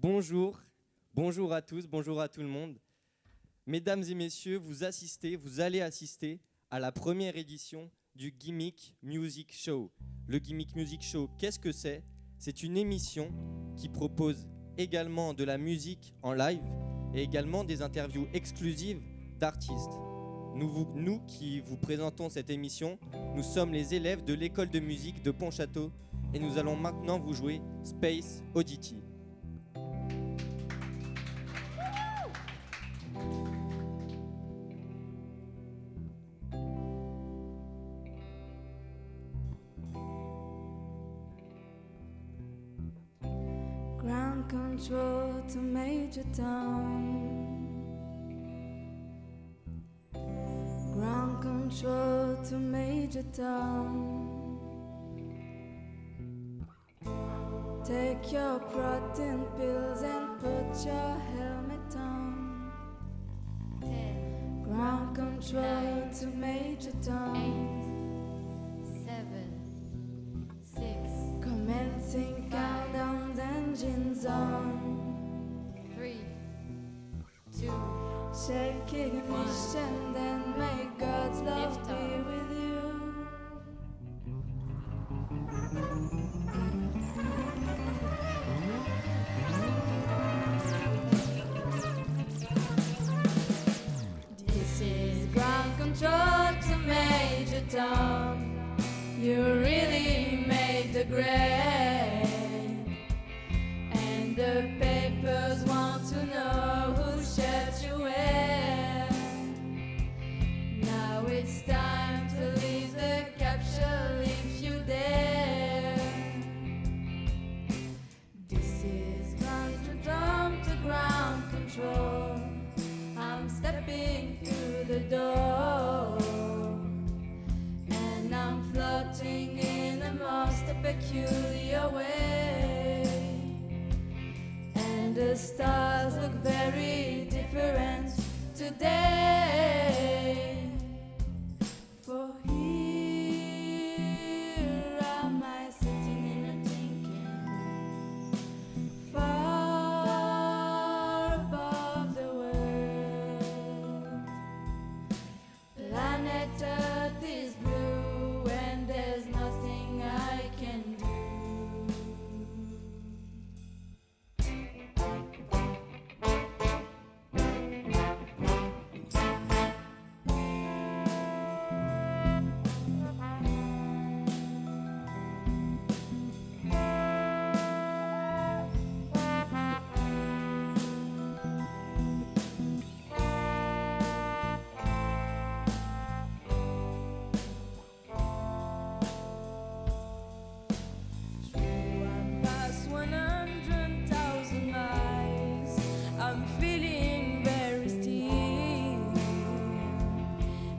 Bonjour, bonjour à tous, bonjour à tout le monde. Mesdames et messieurs, vous allez assister à la première édition du Gimmick Music Show. Le Gimmick Music Show, qu'est-ce que c'est ? C'est une émission qui propose également de la musique en live et également des interviews exclusives d'artistes. Nous qui vous présentons cette émission, nous sommes les élèves de l'école de musique de Pontchâteau et nous allons maintenant vous jouer Space Oddity. Ground control to Major Tom. Ground control to Major Tom. Take your protein pills and put your helmet on. 10, Ground control 9, to Major Tom. 8, 7, 6, Commencing countdowns, engines on. 3, 2, Shake ignition, then may God's love Lift be off. with you. This is ground control to Major Tom. You really made the grade, and the papers want to know who shut you in. Now it's time to leave the capsule if you dare. This is ground control. I'm stepping through the door, and I'm floating in a most peculiar way. And the stars look very different today. For here am I sitting and thinking, far above the world. Planet Earth is blue and there's nothing I can do. I'm past 100,000 miles. I'm feeling very still,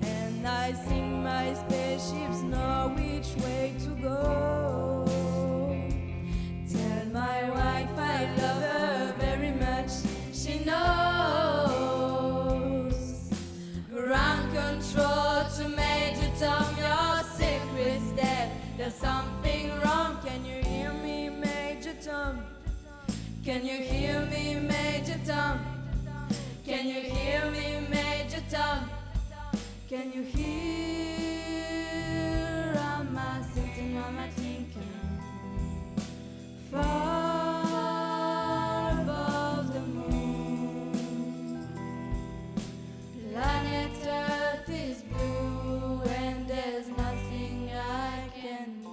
and I think my spaceships know which way to go. Tell my wife I love her very much. She knows. Ground control to Major Tom. Your secret's dead. There's something wrong. Can you hear me, Major Tom? Can you hear me, Major Tom? Can you hear me, Major Tom? Can you hear? Am I sitting on my thinking? Far above the moon. Planet Earth is blue and there's nothing I can do.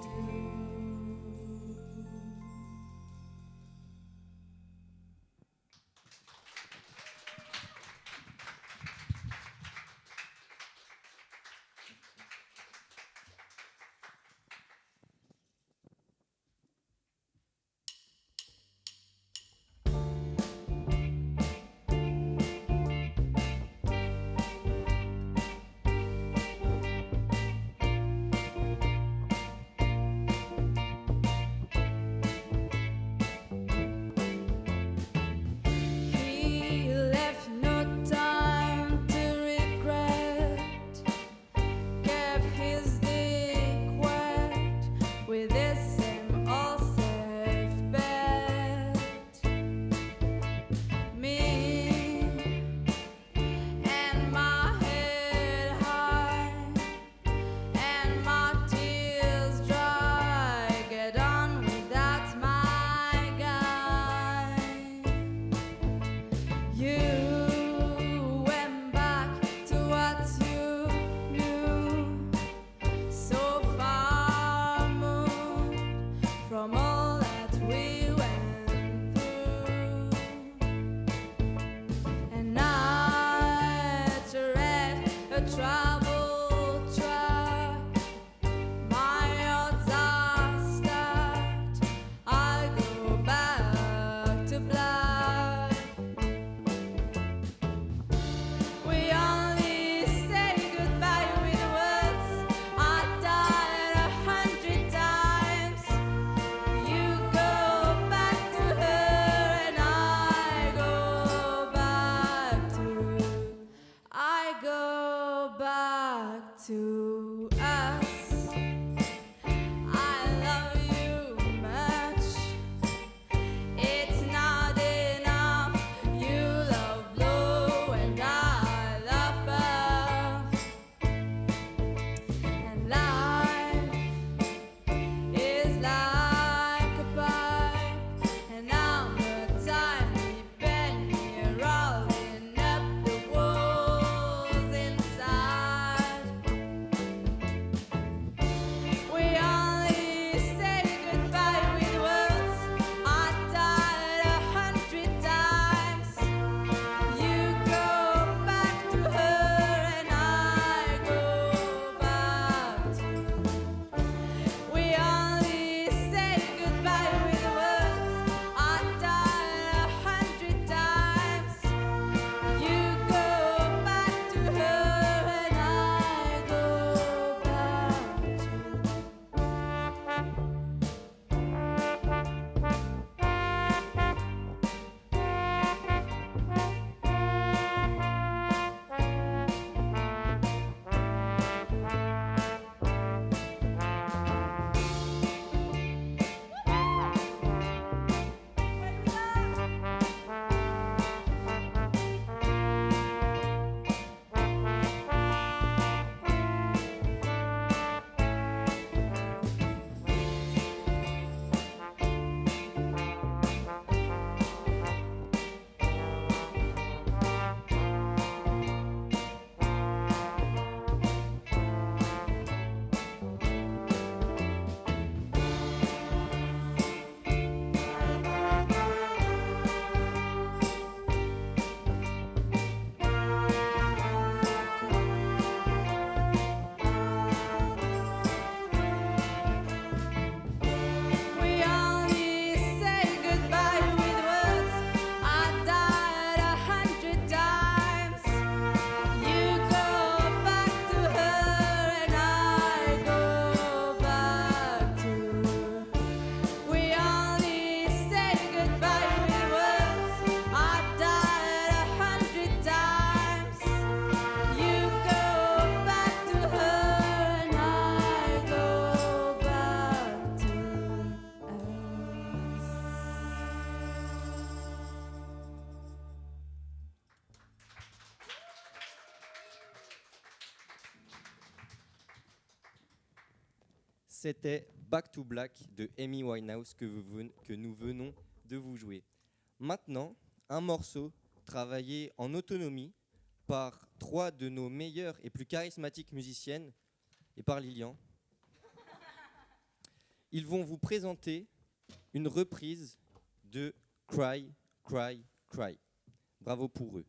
travel track. My odds are stacked. I go back to black. We only say goodbye with words. I died 100 times. You go back to her and I go back to us. I love you much. It's not enough. You love blue and I love buff. And life is like a pipe, and I'm a tiny penny rolling up the walls inside. We only say goodbye with words. I died 100 times. You go back to her and I go back to. We only say goodbye with words. I died 100 times. You go back to her and I go back to. We only say goodbye with words. I died 100 times. You go back to her and I go back to. We only say goodbye with words. I died 100 times. You go back to her and I go back to us. C'était Back to Black de Amy Winehouse que nous venons de vous jouer. Maintenant, un morceau travaillé en autonomie par 3 de nos meilleures et plus charismatiques musiciennes et par Lilian. Ils vont vous présenter une reprise de Cry, Cry, Cry. Bravo pour eux.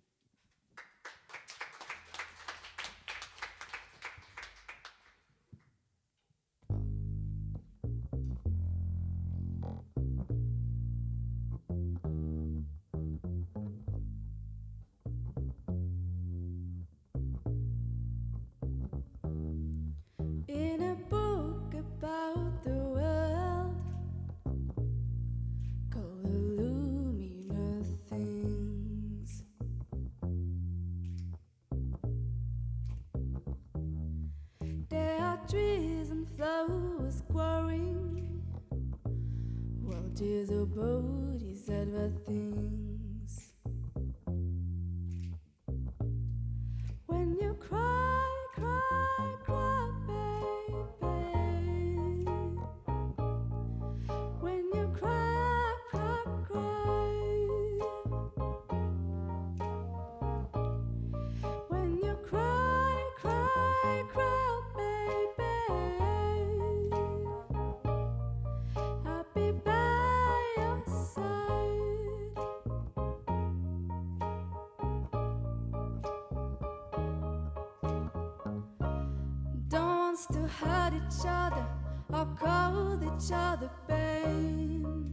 In a book about the world called the Lumina Things, there are trees and flowers growing, while tears are bodies other things. When you cry, cry, cry, baby. When you cry, cry, cry. When you cry, cry, cry, baby. I'll be by your side. wants to hurt each other or call each other pain.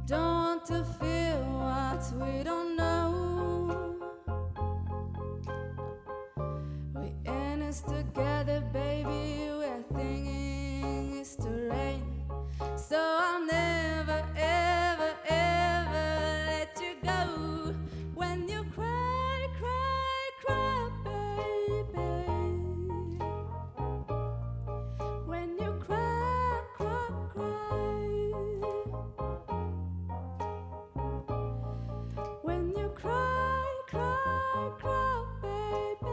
Don't want to feel what we don't know. We in this together, baby. We're thinking it's to rain. So I'll never, ever, ever let you go. When you cry, cry, cry, baby. When you cry, cry, cry. When you cry, cry, cry, baby.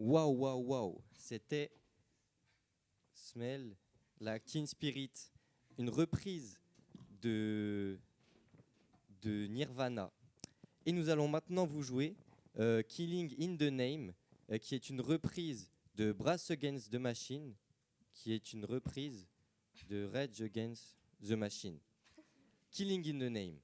Waouh, waouh, waouh. C'était Smell, la Teen Spirit, une reprise de Nirvana. Et nous allons maintenant vous jouer Killing in the Name, qui est une reprise de Brass Against the Machine, qui est une reprise de Rage Against the Machine. Killing in the Name.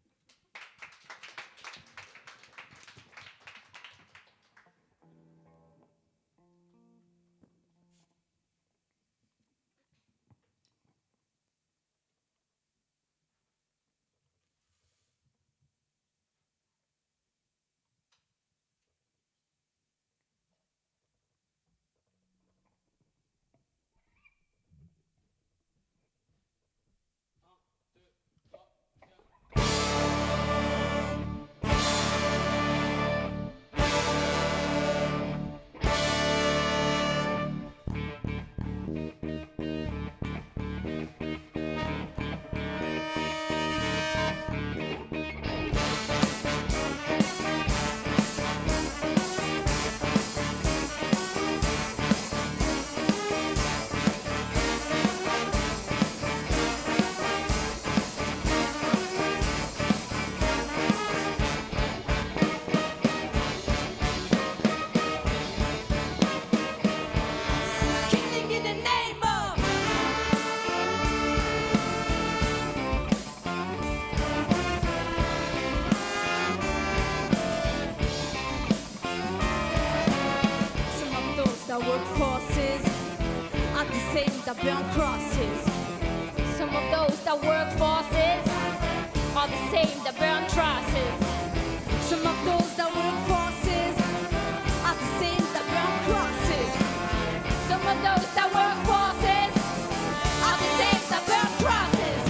Killing in the name of some of those that work forces are the same that burn crosses. Some of those that work forces are the same that burn crosses. Some of those that work forces are the same that burn crosses. Some of those that work forces Are the same that burn crosses.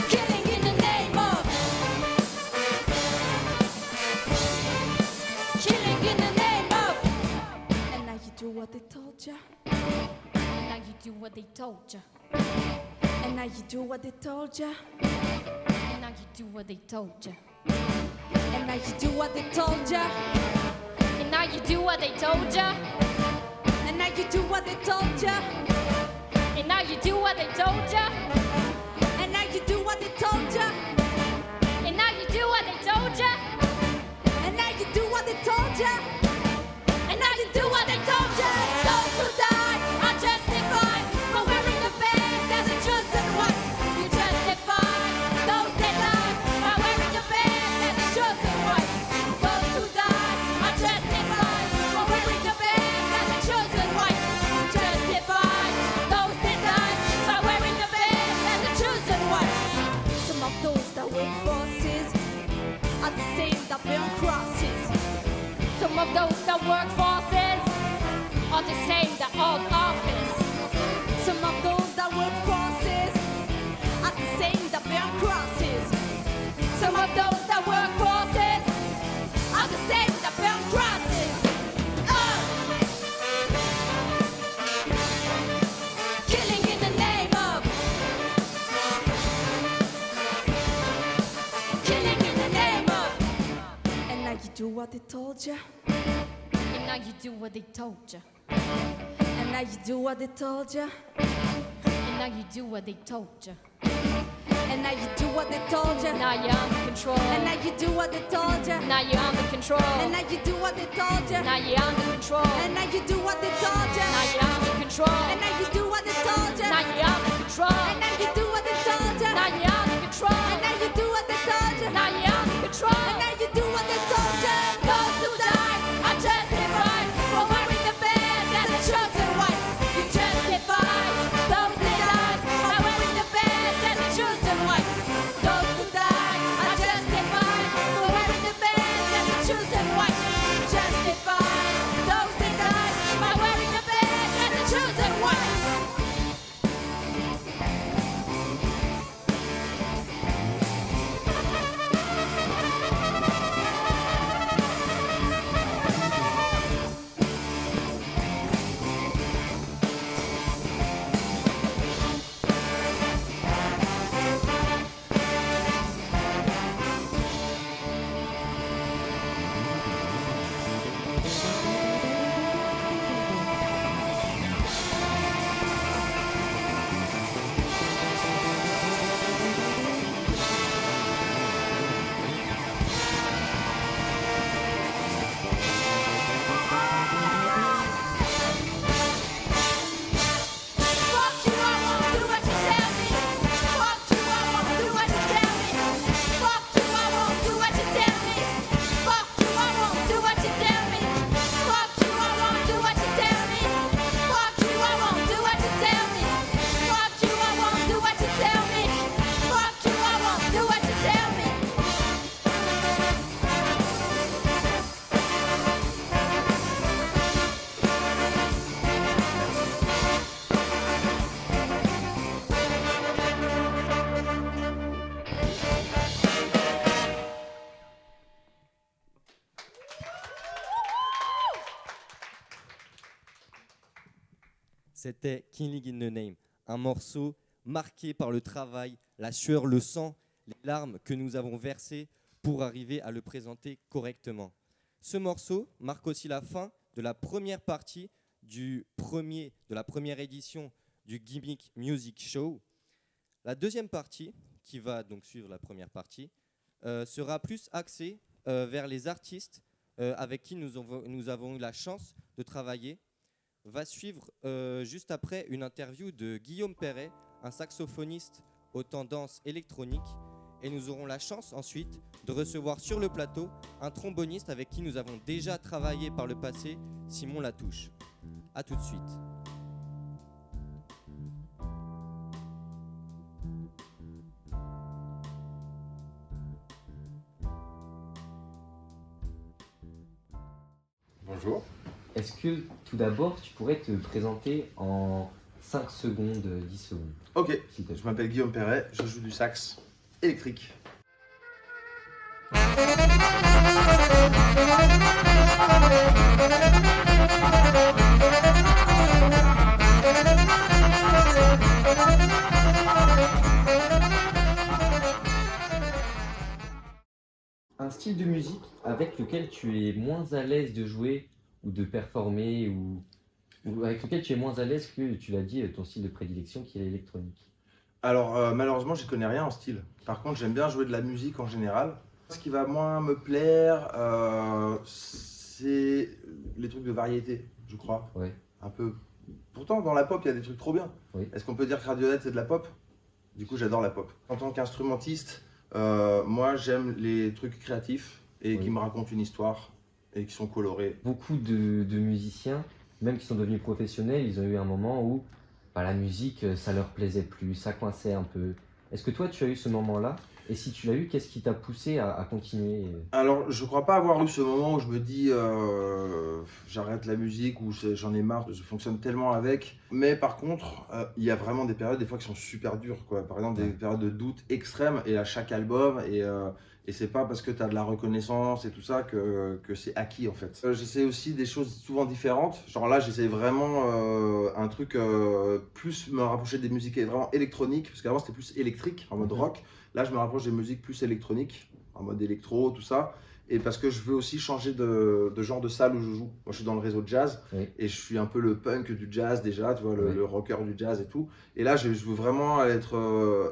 Killing in the name of. Killing in the name of. And now you do what they told ya. and now you do what they told ya. And now you do what they told ya. And now you do what they told ya. And now you do what they told ya. And now you do what they told ya. And now you do what they told ya. And now you do what they told ya. And now you do what they told ya. And now you do what they told ya. And now you do what they told ya. And now you do what they told ya. Those who die are justified for wearing the band as a chosen one. You justify those that die by wearing the band as a chosen one. Those who die are justified for wearing the band as a chosen one. You justify those that die by wearing the band as a chosen one. Some of those that work forces are the same that burn crosses. Some of those that work forces are the same that hold office. Some of those that work forces are the same that burn crosses. Some of those that work forces Are the same that burn crosses. Killing in the name of. Killing in the name of. And now you do what they told ya. and now you do what they told ya. And now you do what they told ya. And now you do what they told ya. And now you do what they told ya. Now you're under control. And now you do what they told ya. Now you're under control. And now you do what they told ya. Now you're under control. And now you do what they told ya. Now you're under control. And now you do what they told ya. Now you're under control. And now you do what they told ya. Now you're under control. And now you do what they told ya. Now you're under control. And now you do what they told ya. Those who die are justified for wearing the band as a chosen one. You justify those that die by wearing the band as a chosen one. Those who die are justified for wearing the band as a chosen one. You justify those that die C'était Killing in the Name, un morceau marqué par le travail, la sueur, le sang, les larmes que nous avons versées pour arriver à le présenter correctement. Ce morceau marque aussi la fin de la première partie de la première édition du Gimmick Music Show. La deuxième partie, qui va donc suivre la première partie, sera plus axée vers les artistes avec qui nous avons eu la chance de travailler. Va suivre juste après une interview de Guillaume Perret, un saxophoniste aux tendances électroniques. Et nous aurons la chance ensuite de recevoir sur le plateau un tromboniste avec qui nous avons déjà travaillé par le passé, Simon Latouche. A tout de suite. Bonjour. Est-ce que tout d'abord tu pourrais te présenter en 5 secondes, 10 secondes Ok, s'il te plaît. je m'appelle Guillaume Perret, je joue du sax électrique. Un style de musique avec lequel tu es moins à l'aise de jouer ou de performer ou avec lequel tu es moins à l'aise que tu l'as dit, ton style de prédilection qui est l'électronique. Alors malheureusement j'y connais rien en style. Par contre j'aime bien jouer de la musique en général. Ce qui va moins me plaire, c'est les trucs de variété, je crois. Ouais. Un peu. Pourtant dans la pop il y a des trucs trop bien. Oui. Est-ce qu'on peut dire que Radiohead c'est de la pop? Du coup j'adore la pop. En tant qu'instrumentiste, moi j'aime les trucs créatifs et Oui. qui me racontent une histoire et qui sont colorés. Beaucoup de musiciens, même qui sont devenus professionnels, ils ont eu un moment où la musique, ça leur plaisait plus, ça coinçait un peu. Est-ce que toi, tu as eu ce moment-là? Et si tu l'as eu, qu'est-ce qui t'a poussé à continuer? Alors, je crois pas avoir eu ce moment où je me dis j'arrête la musique ou j'en ai marre, je fonctionne tellement avec. Mais par contre, il y a vraiment des périodes des fois qui sont super dures, quoi. Par exemple, des périodes de doute extrêmes et à chaque album et c'est pas parce que tu as de la reconnaissance et tout ça que c'est acquis en fait. J'essaie aussi des choses souvent différentes. Genre là, j'essaie vraiment un truc plus me rapprocher des musiques vraiment électroniques parce qu'avant c'était plus électrique en mode rock. Là, je me rapproche des musiques plus électroniques, en mode électro, tout ça. Et parce que je veux aussi changer de genre de salle où je joue. Moi, je suis dans le réseau de jazz et je suis un peu le punk du jazz déjà, tu vois, le rocker du jazz et tout. Et là, je veux vraiment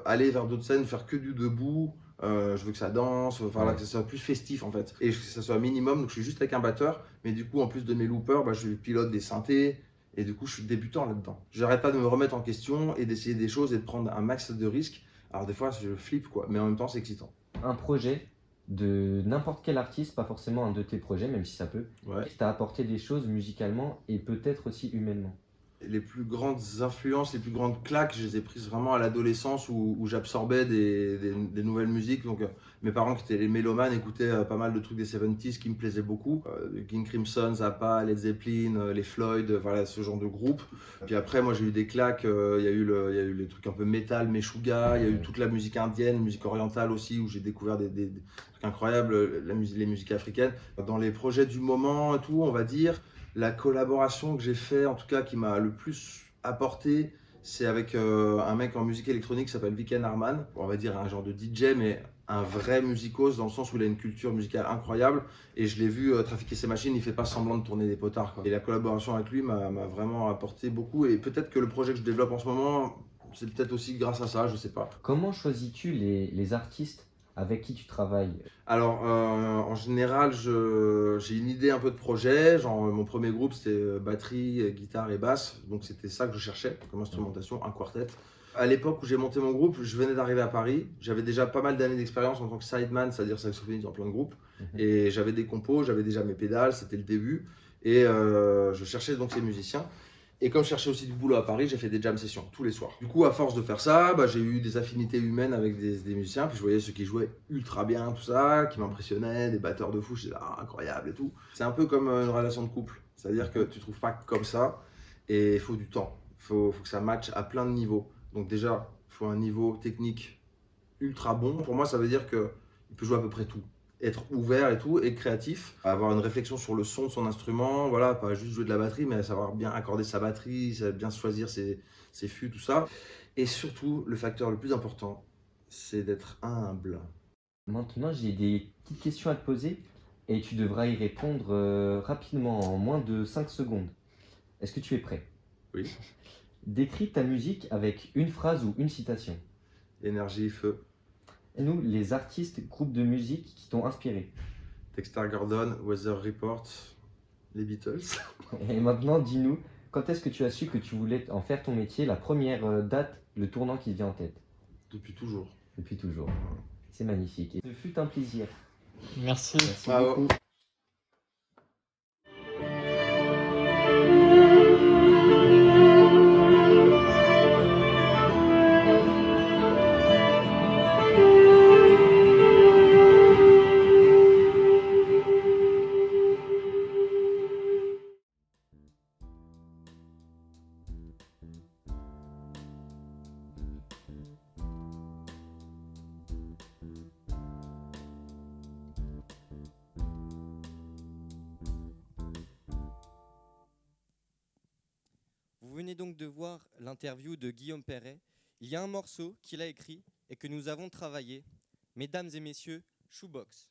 aller vers d'autres scènes, faire que du debout. Je veux que ça danse, là, que ça soit plus festif en fait. Et que ça soit minimum, donc je suis juste avec un batteur. Mais du coup, en plus de mes loopers, je pilote des synthés. Et du coup, je suis débutant là-dedans. J'arrête pas de me remettre en question et d'essayer des choses et de prendre un max de risques. Alors des fois, je flippe quoi, mais en même temps, c'est excitant. Un projet de n'importe quel artiste, pas forcément un de tes projets, même si ça peut, qui t'a apporté des choses musicalement et peut-être aussi humainement. Les plus grandes influences, les plus grandes claques, je les ai prises vraiment à l'adolescence où j'absorbais des nouvelles musiques. Donc, mes parents qui étaient les mélomanes écoutaient pas mal de trucs des 70s qui me plaisaient beaucoup. King Crimson, Zappa, Led Zeppelin, les Floyd, voilà ce genre de groupe. Puis après, moi j'ai eu des claques, il y a eu les trucs un peu métal, Meshuggah, il y a eu toute la musique indienne, musique orientale aussi, où j'ai découvert des trucs incroyables, les musiques africaines. Dans les projets du moment et tout, on va dire, la collaboration que j'ai fait, en tout cas qui m'a le plus apporté, c'est avec un mec en musique électronique qui s'appelle Viken Harman. On va dire un genre de DJ, mais un vrai musicos dans le sens où il a une culture musicale incroyable. Et je l'ai vu trafiquer ses machines, il fait pas semblant de tourner des potards, quoi. Et la collaboration avec lui m'a vraiment apporté beaucoup. Et peut-être que le projet que je développe en ce moment, c'est peut-être aussi grâce à ça, je sais pas. Comment choisis-tu les artistes avec qui tu travailles? Alors, en général, j'ai une idée un peu de projet. Genre, mon premier groupe, c'était batterie, guitare et basse. Donc, c'était ça que je cherchais comme instrumentation, un quartet. À l'époque où j'ai monté mon groupe, je venais d'arriver à Paris. J'avais déjà pas mal d'années d'expérience en tant que sideman, c'est-à-dire saxophoniste dans plein de groupes. Et j'avais des compos, j'avais déjà mes pédales, c'était le début. Et je cherchais donc ces musiciens. Et comme je cherchais aussi du boulot à Paris, j'ai fait des jam sessions tous les soirs. Du coup, à force de faire ça, j'ai eu des affinités humaines avec des musiciens. Puis je voyais ceux qui jouaient ultra bien, tout ça, qui m'impressionnaient, des batteurs de fou, je disais incroyable et tout. C'est un peu comme une relation de couple. C'est-à-dire que tu trouves pas comme ça et il faut du temps. Il faut que ça matche à plein de niveaux. Donc déjà, il faut un niveau technique ultra bon. Pour moi, ça veut dire qu'il peut jouer à peu près tout. être ouvert et tout, et créatif, avoir une réflexion sur le son de son instrument, voilà, pas juste jouer de la batterie, mais savoir bien accorder sa batterie, bien choisir ses fûts, tout ça. Et surtout, le facteur le plus important, c'est d'être humble. Maintenant, j'ai des petites questions à te poser et tu devras y répondre rapidement, en moins de 5 secondes. Est-ce que tu es prêt? Oui. Décris ta musique avec une phrase ou une citation. Énergie, feu. Et nous, les artistes, groupes de musique qui t'ont inspiré. Dexter Gordon, Weather Report, les Beatles. Et maintenant, dis-nous, quand est-ce que tu as su que tu voulais en faire ton métier, la première date, le tournant qui te vient en tête? Depuis toujours. Depuis toujours. C'est magnifique. Et ce fut un plaisir. Merci. Merci Bravo. beaucoup. Vous venez donc de voir l'interview de Guillaume Perret. Il y a un morceau qu'il a écrit et que nous avons travaillé. Mesdames et messieurs, Shoebox.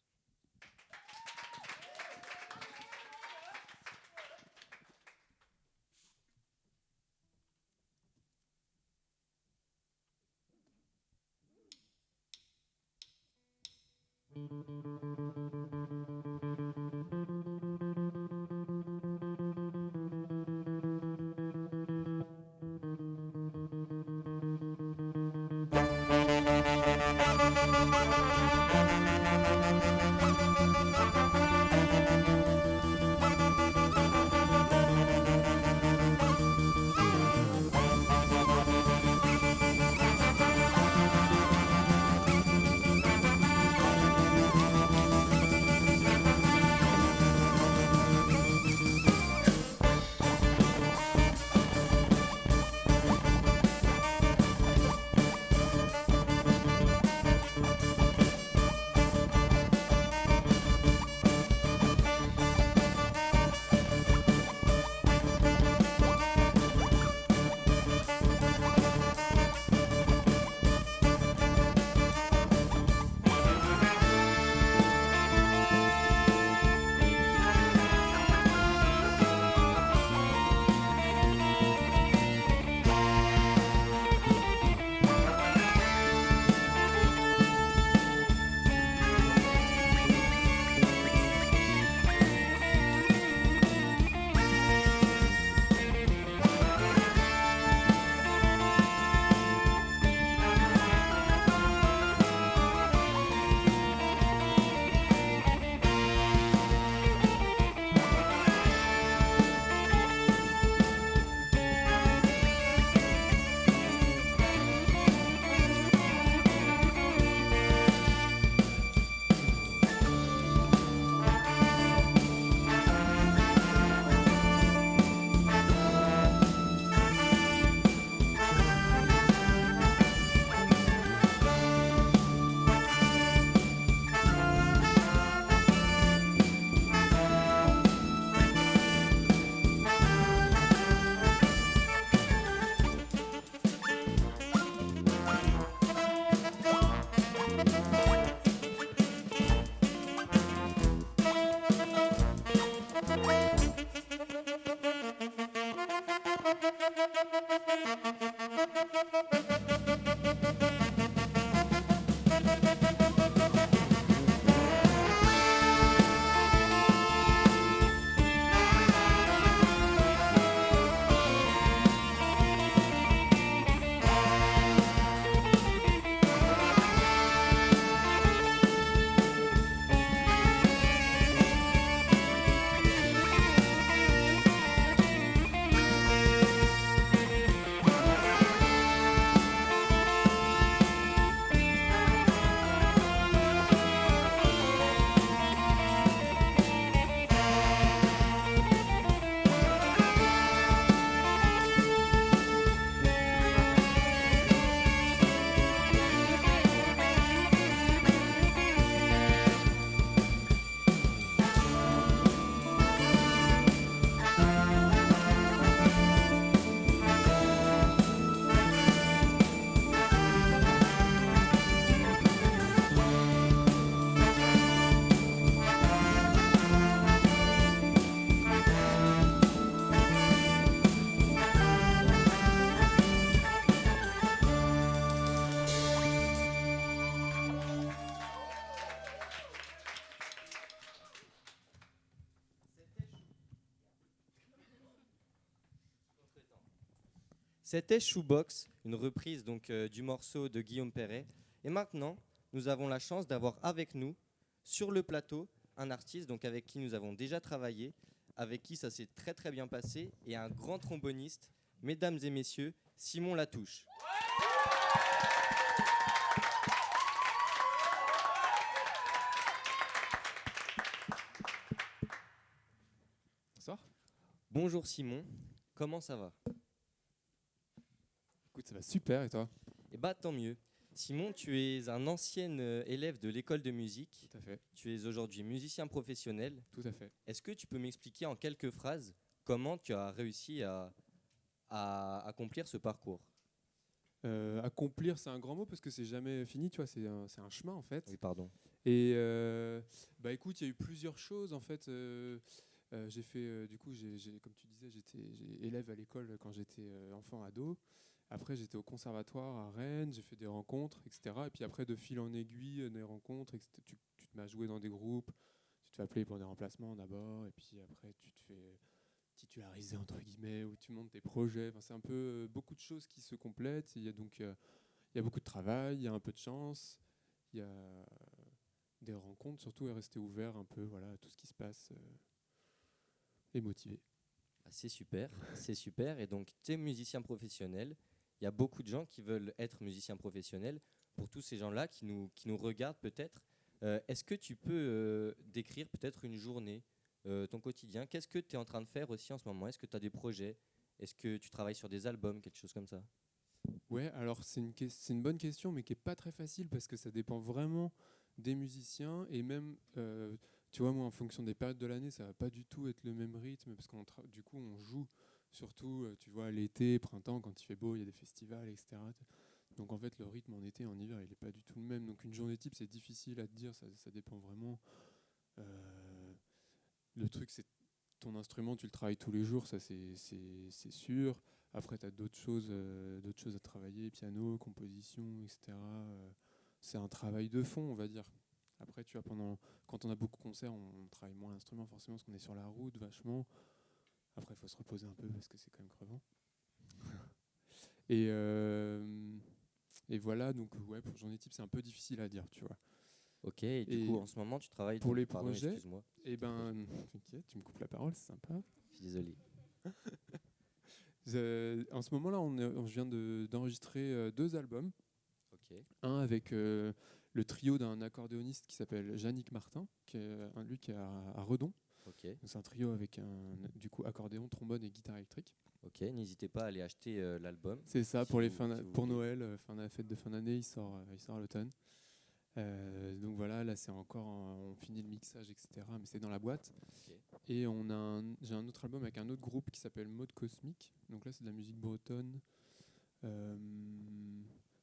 C'était Shoebox, une reprise donc du morceau de Guillaume Perret. Et maintenant, nous avons la chance d'avoir avec nous, sur le plateau, un artiste donc avec qui nous avons déjà travaillé, avec qui ça s'est très très bien passé, et un grand tromboniste, mesdames et messieurs, Simon Latouche. Bonsoir. Bonjour Simon, comment ça va? Écoute, ça va super et toi? Eh bah tant mieux. Simon, tu es un ancien élève de l'école de musique. Tout à fait, Tu es aujourd'hui musicien professionnel. tout à fait. Est-ce que tu peux m'expliquer en quelques phrases comment tu as réussi à accomplir ce parcours? Accomplir, c'est un grand mot parce que c'est jamais fini, tu vois, c'est un chemin en fait. Oui, pardon. Et bah écoute, il y a eu plusieurs choses en fait. J'ai fait, du coup, comme tu disais, j'étais élève à l'école quand j'étais enfant ado. Après, j'étais au conservatoire à Rennes, j'ai fait des rencontres, etc. Et puis après, de fil en aiguille, des rencontres, etc., tu te mets à jouer dans des groupes, tu te fais appeler pour des remplacements d'abord, et puis après, tu te fais titulariser, entre guillemets, ou tu montes tes projets. Enfin, c'est un peu beaucoup de choses qui se complètent. Il y a donc il y a beaucoup de travail, il y a un peu de chance, il y a des rencontres, surtout, et rester ouvert un peu voilà, à tout ce qui se passe et motivé. Ah, c'est super, c'est super. Et donc, tu es musicien professionnel. Il y a beaucoup de gens qui veulent être musiciens professionnels. Pour tous ces gens-là qui nous regardent peut-être, est-ce que tu peux décrire peut-être une journée, ton quotidien? Qu'est-ce que tu es en train de faire aussi en ce moment? Est-ce que tu as des projets? Est-ce que tu travailles sur des albums, quelque chose comme ça? Ouais, alors c'est une bonne question, mais qui n'est pas très facile parce que ça dépend vraiment des musiciens et même, tu vois, moi, en fonction des périodes de l'année, ça va pas du tout être le même rythme parce du coup, on joue surtout, tu vois, l'été, printemps, quand il fait beau, il y a des festivals, etc. Donc en fait, le rythme en été et en hiver, il n'est pas du tout le même. Donc une journée type, c'est difficile à te dire, ça dépend vraiment. Le truc, c'est ton instrument, tu le travailles tous les jours, ça c'est sûr. Après, tu as d'autres choses à travailler, piano, composition, etc. C'est un travail de fond, on va dire. Après, tu vois, quand on a beaucoup de concerts, on travaille moins l'instrument forcément parce qu'on est sur la route vachement. Après, il faut se reposer un peu parce que c'est quand même crevant. Et voilà, donc ouais, pour journée type, c'est un peu difficile à dire, tu vois. Ok, et du Et coup, en ce moment, tu travailles... pour les Pardon, projets, excuse-moi, eh ben, t'inquiète, tu me coupes la parole, c'est sympa. je suis désolé. En ce moment-là, on vient d'enregistrer 2 albums. Ok, Un avec le trio d'un accordéoniste qui s'appelle Yannick Martin, lui qui est à Redon. ok, Donc, c'est un trio avec du coup accordéon, trombone et guitare électrique. ok. N'hésitez pas à aller acheter l'album. C'est ça Si pour vous voulez. Noël, la fête de fin d'année, il sort à l'automne. Donc voilà, là c'est encore, on finit le mixage, etc. Mais c'est dans la boîte. Ok. Et j'ai un autre album avec un autre groupe qui s'appelle Mode Cosmique. Donc là c'est de la musique bretonne.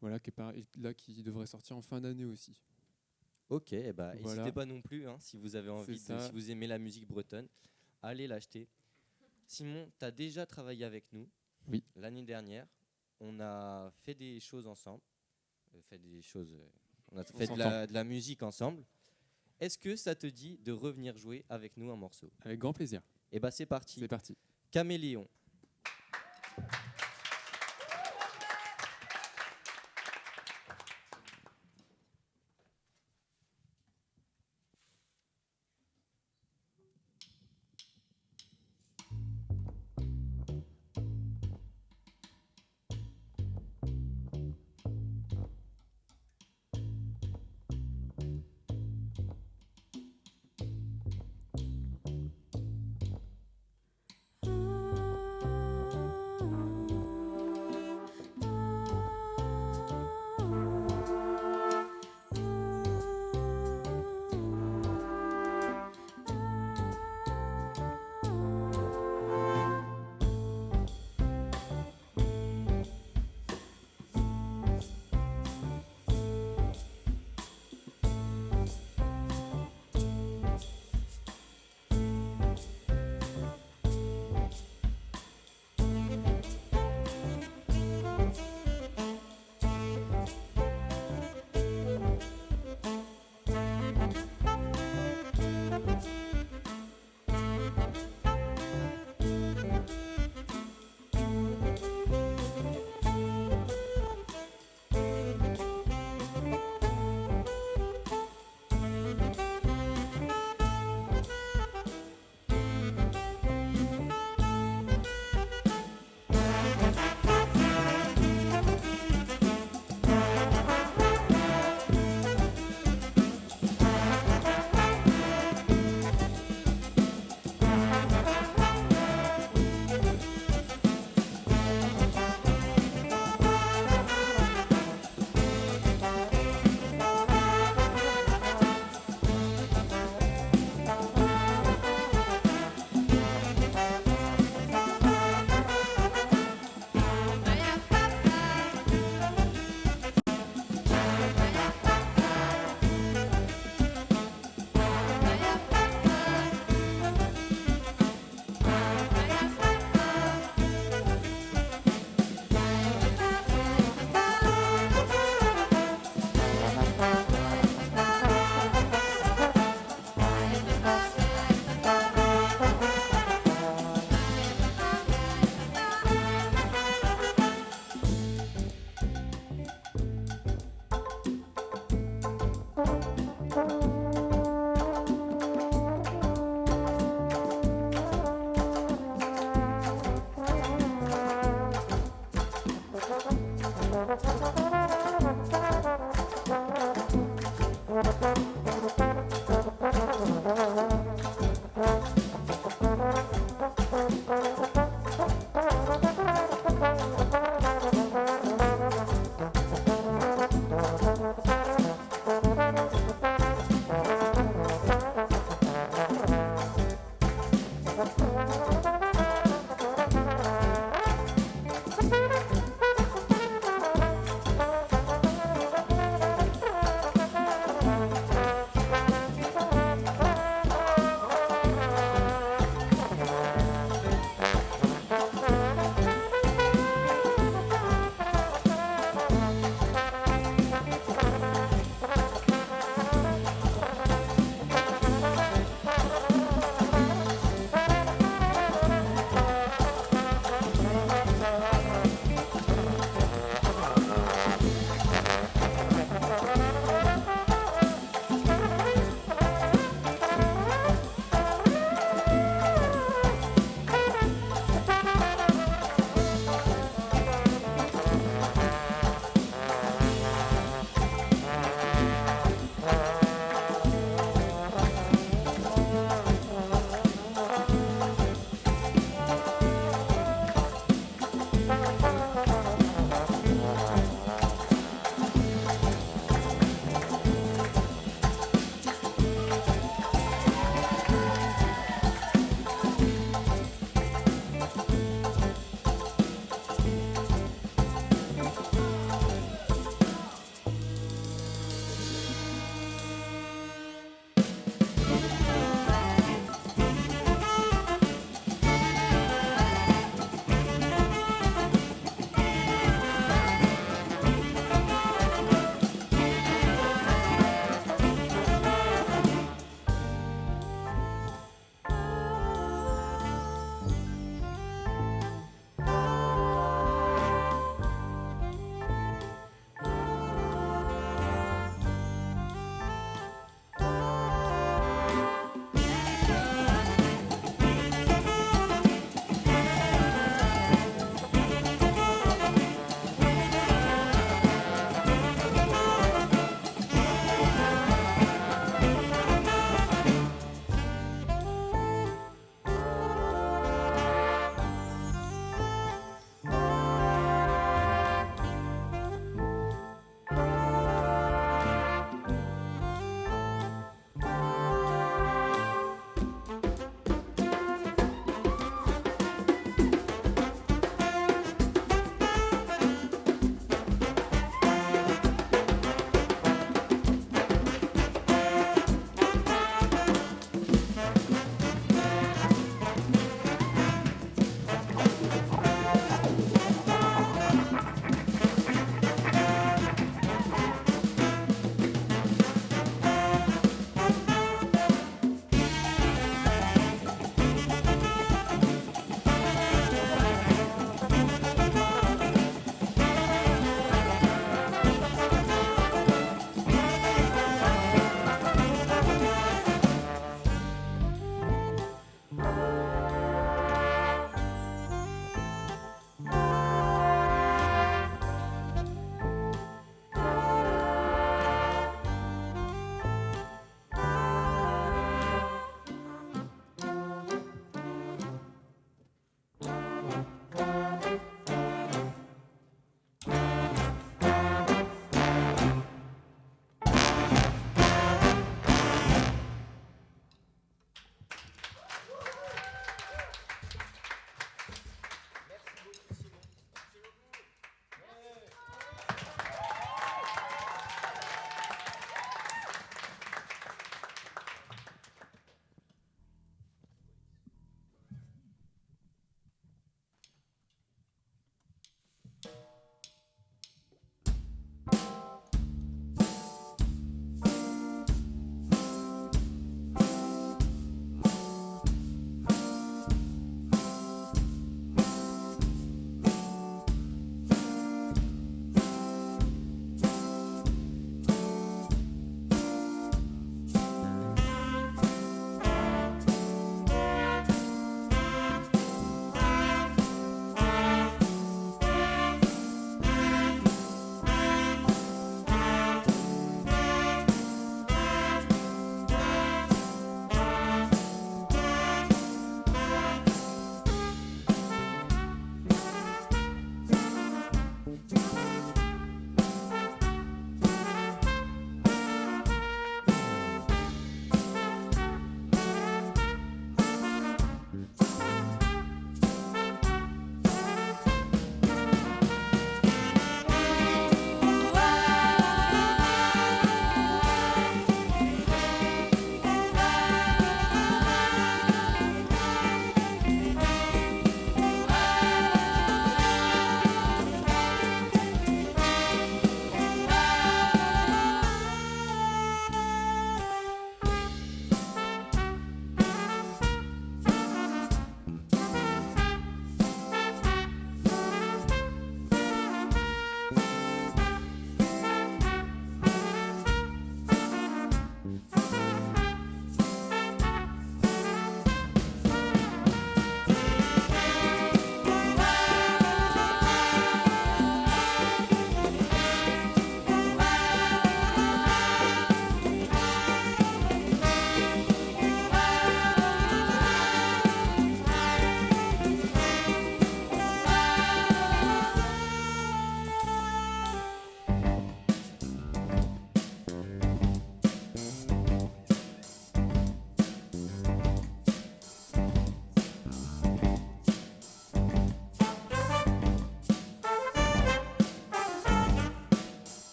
Voilà, qui devrait sortir en fin d'année aussi. Ok, eh ben, Voilà. n'hésitez pas non plus, hein, si vous avez envie, C'est ça. si vous aimez la musique bretonne, allez l'acheter. Simon, tu as déjà travaillé avec nous. Oui. L'année dernière. On a fait des choses ensemble. On a fait de la musique ensemble. Est-ce que ça te dit de revenir jouer avec nous un morceau? Avec grand plaisir. Eh ben, c'est parti. C'est parti. Caméléon. Ooh.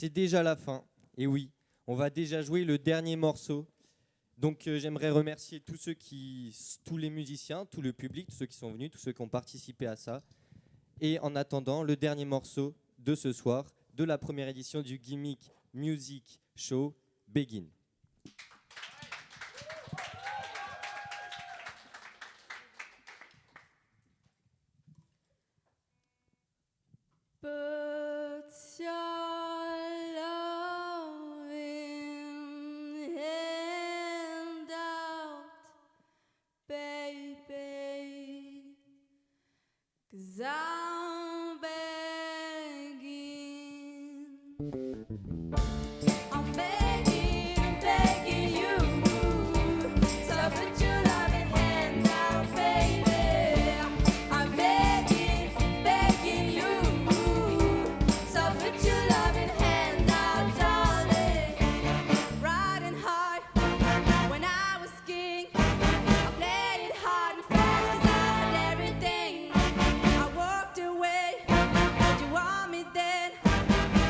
c'est déjà la fin. Et oui, on va déjà jouer le dernier morceau. Donc j'aimerais remercier tous les musiciens, tout le public, tous ceux qui sont venus, tous ceux qui ont participé à ça. Et en attendant, le dernier morceau de ce soir, de la première édition du Gimmick Music Show, Begin. Put your loving hand out, baby, 'cause I'm begging. I'm begging, begging you. So put your loving hand out, baby. I'm begging, begging you. So put your loving hand out, darling. Riding high when I was king. I played it hard and fast 'cause I had everything. I walked away, but you want me then.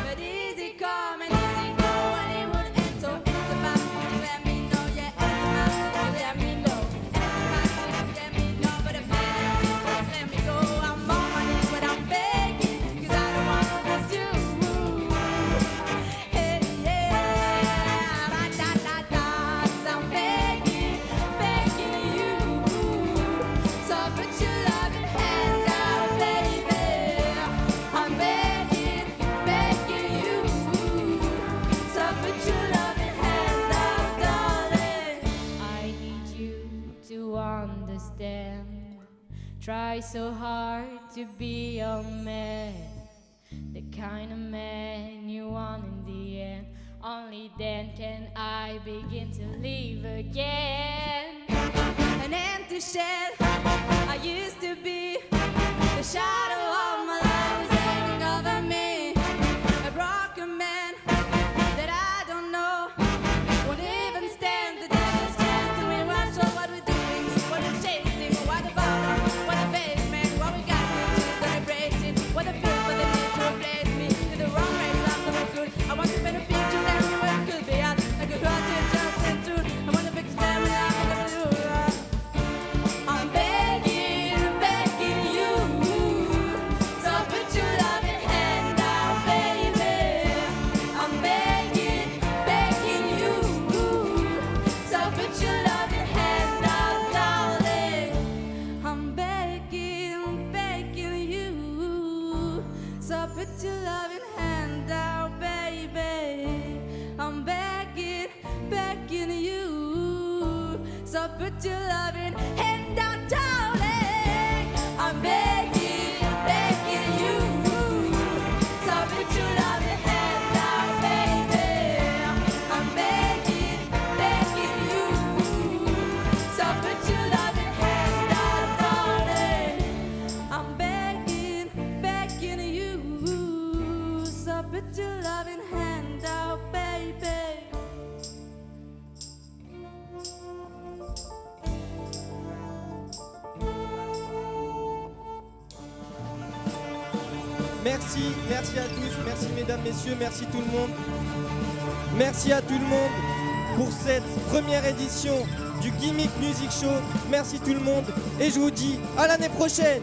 But easy come and easy go, and it won't end. So it's about you let me know, yeah, it's about you let me know. It's about you let me know, but if I just let me go, I'm on my knees, but I'm begging, 'cause I don't want to miss you. Hey, yeah, da-da-da-da, 'cause I'm begging, begging you. So put your loving hand out, baby. I'm begging, begging you. So put your loving hand out, darling. I need you to understand. Try so hard to be a man, the kind of man you want in the end. Only then can I begin to live again. An empty shell I used to be. The shadow of my life is hanging over me. A broken man that I don't know won't even stand the devil's chance to rewatch all what we're doing, what we're chasing, what the bottom, what the basement, what we got to do, what we're embracing, what the feel for the need to replace me. To the wrong race, I'm the good. I want to paint a picture, tell me where it could be at. I could run to just and through. I want to fix family, I'm gonna do that. I'm begging, begging you. So put your loving hand out, baby. I'm begging, begging you. So put your loving hand out, darling. I'm begging, begging you. So put your loving hand out, baby. I'm begging, begging you. So put your loving hand out, darling. I'm begging, begging you. So put your loving hand out, baby. I'm begging, begging you. So put your loving hand out, darling. I'm begging, begging you. So put your loving hand out, baby. Merci à tous, merci mesdames, messieurs, merci tout le monde. Merci à tout le monde pour cette première édition du Gimmick Music Show. Merci tout le monde et je vous dis à l'année prochaine.